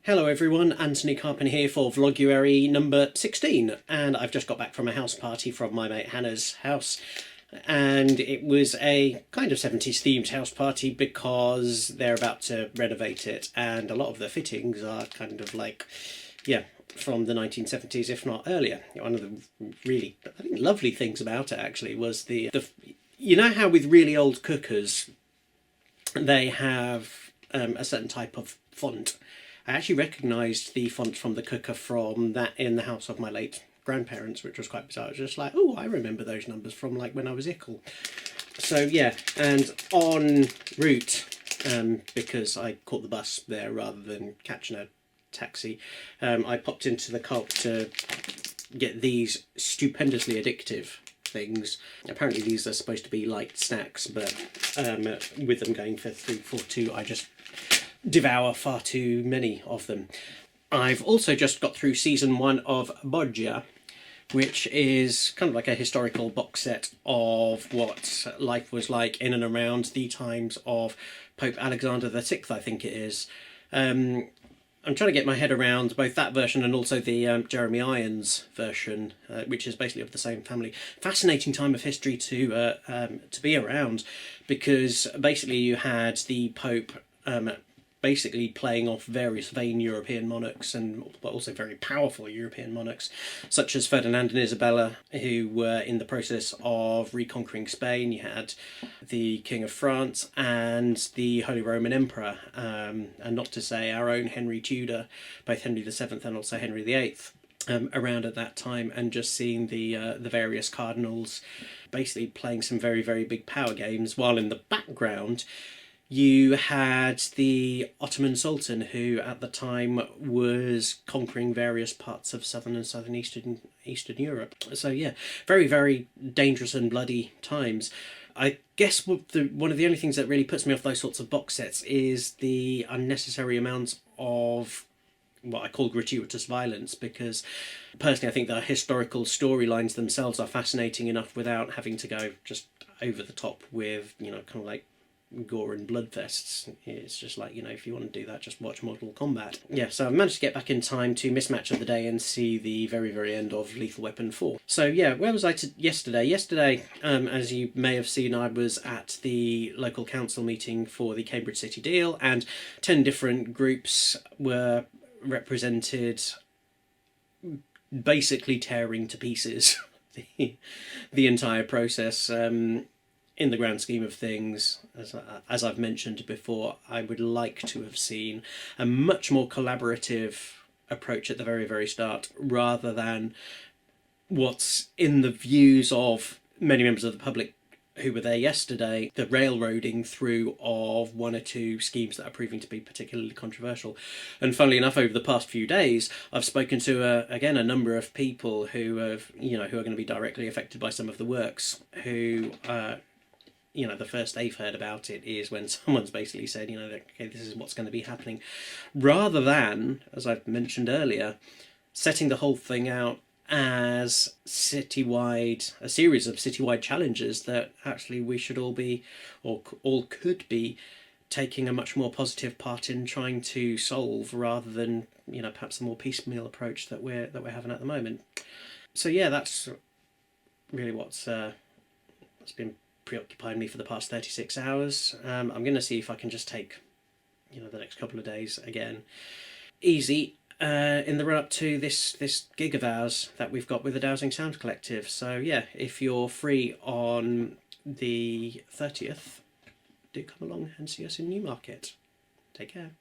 Hello everyone, Antony Carpen here for Vloguary number 16, and I've just got back from a house party from my mate Hannah's house, and it was a kind of 70s themed house party because they're about to renovate it, and a lot of the fittings are kind of like, yeah, from the 1970s, if not earlier. One of the really, I think, lovely things about it actually was the you know how with really old cookers they have a certain type of font. I actually recognised the font from the cooker from that in the house of my late grandparents, which was quite bizarre. I was just like, oh, I remember those numbers from like when I was ickle. So yeah, and en route, because I caught the bus there rather than catching a taxi, I popped into the Co-op to get these stupendously addictive things. Apparently these are supposed to be light snacks, but with them going for 342, I just devour far too many of them. I've also just got through season 1 of Borgia, which is kind of like a historical box set of what life was like in and around the times of Pope Alexander VI, I think it is. I'm trying to get my head around both that version and also the Jeremy Irons version, which is basically of the same family. Fascinating time of history to be around, because basically you had the Pope basically playing off various vain European monarchs, and but also very powerful European monarchs, such as Ferdinand and Isabella, who were in the process of reconquering Spain. You had the King of France and the Holy Roman Emperor, and not to say our own Henry Tudor, both Henry VII and also Henry VIII. Around at that time, and just seeing the various cardinals basically playing some very, very big power games, while in the background you had the Ottoman Sultan, who at the time was conquering various parts of southern and southeastern Europe. So yeah, very, very dangerous and bloody times. I guess one of the only things that really puts me off those sorts of box sets is the unnecessary amounts of what I call gratuitous violence, because personally I think the historical storylines themselves are fascinating enough without having to go just over the top with, you know, kind of like gore and bloodfests. It's just like, you know, if you want to do that, just watch Mortal Kombat. Yeah, so I've managed to get back in time to mismatch of the day and see the very, very end of Lethal Weapon 4. So yeah, where was I yesterday? Yesterday, as you may have seen, I was at the local council meeting for the Cambridge City deal, and 10 different groups were represented, basically tearing to pieces the entire process. In the grand scheme of things, as I've mentioned before, I would like to have seen a much more collaborative approach at the very, very start, rather than what's in the views of many members of the public who were there yesterday, the railroading through of one or two schemes that are proving to be particularly controversial. And funnily enough, over the past few days, I've spoken to again a number of people who have, you know, who are going to be directly affected by some of the works, who you know, the first they've heard about it is when someone's basically said, you know, okay, this is what's going to be happening, rather than, as I've mentioned earlier, setting the whole thing out as a series of citywide challenges that actually we should all be, or all could be, taking a much more positive part in trying to solve, rather than, you know, perhaps the more piecemeal approach that we're having at the moment. So yeah, that's really what's been preoccupying me for the past 36 hours. I'm going to see if I can just take, you know, the next couple of days again easy in the run up to this gig of ours that we've got with the Dowsing Sound Collective. So yeah, if you're free on the 30th, do come along and see us in Newmarket. Take care.